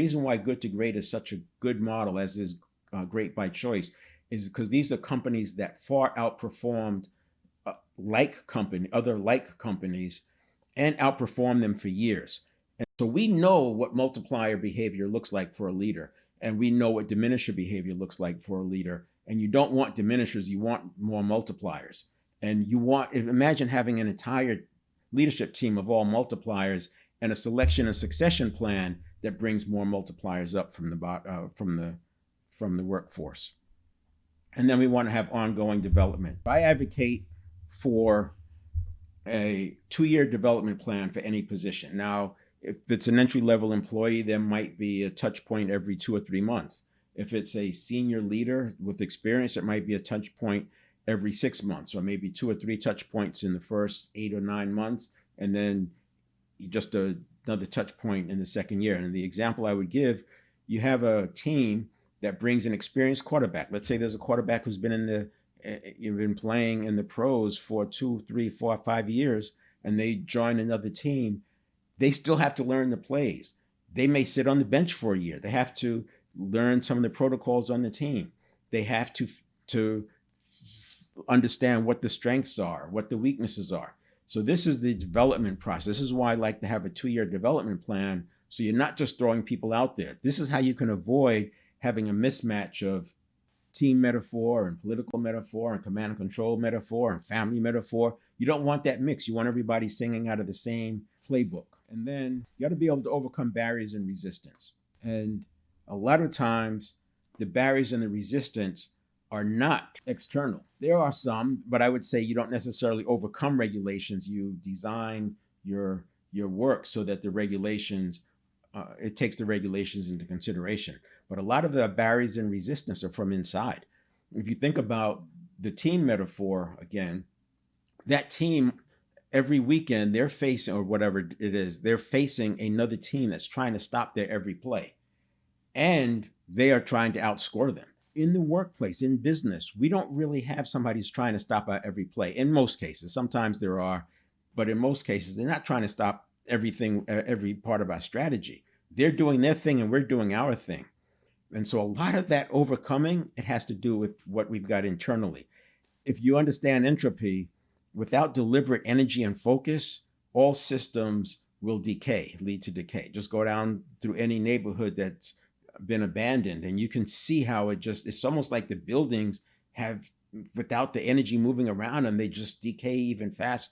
reason why good to great is such a good model, as is great by choice, is because these are companies that far outperformed other like companies, and outperform them for years. And so we know what multiplier behavior looks like for a leader, and we know what diminisher behavior looks like for a leader. And you don't want diminishers, you want more multipliers. And imagine having an entire leadership team of all multipliers and a selection and succession plan that brings more multipliers up from the workforce. And then we want to have ongoing development. I advocate for a 2-year development plan for any position. Now, if it's an entry-level employee, there might be a touch point every 2 or 3 months. If it's a senior leader with experience, it might be a touch point every 6 months, or maybe 2 or 3 touch points in the first 8 or 9 months, and then just another touch point in the second year. And the example I would give, you have a team that brings an experienced quarterback. Let's say there's a quarterback who's been you've been playing in the pros for 2, 3, 4, 5 years, and they join another team. They still have to learn the plays. They may sit on the bench for a year. They have to learn some of the protocols on the team. They have to understand what the strengths are, what the weaknesses are. So this is the development process. This is why I like to have a 2-year development plan, so you're not just throwing people out there. This is how you can avoid having a mismatch of team metaphor and political metaphor and command and control metaphor and family metaphor. You don't want that mix. You want everybody singing out of the same playbook. And then you got to be able to overcome barriers and resistance. And a lot of times the barriers and the resistance are not external. There are some, but I would say you don't necessarily overcome regulations. You design your work so that the regulations, it takes the regulations into consideration. But a lot of the barriers and resistance are from inside. If you think about the team metaphor again, that team every weekend they're facing, or whatever it is, they're facing another team that's trying to stop their every play. And they are trying to outscore them. In the workplace, in business, we don't really have somebody who's trying to stop our every play. In most cases, sometimes there are, but in most cases, they're not trying to stop everything, every part of our strategy. They're doing their thing and we're doing our thing. And so a lot of that overcoming, it has to do with what we've got internally. If you understand entropy, without deliberate energy and focus, all systems will lead to decay. Just go down through any neighborhood that's been abandoned and you can see how it's almost like the buildings have, without the energy moving around them, they just decay even faster.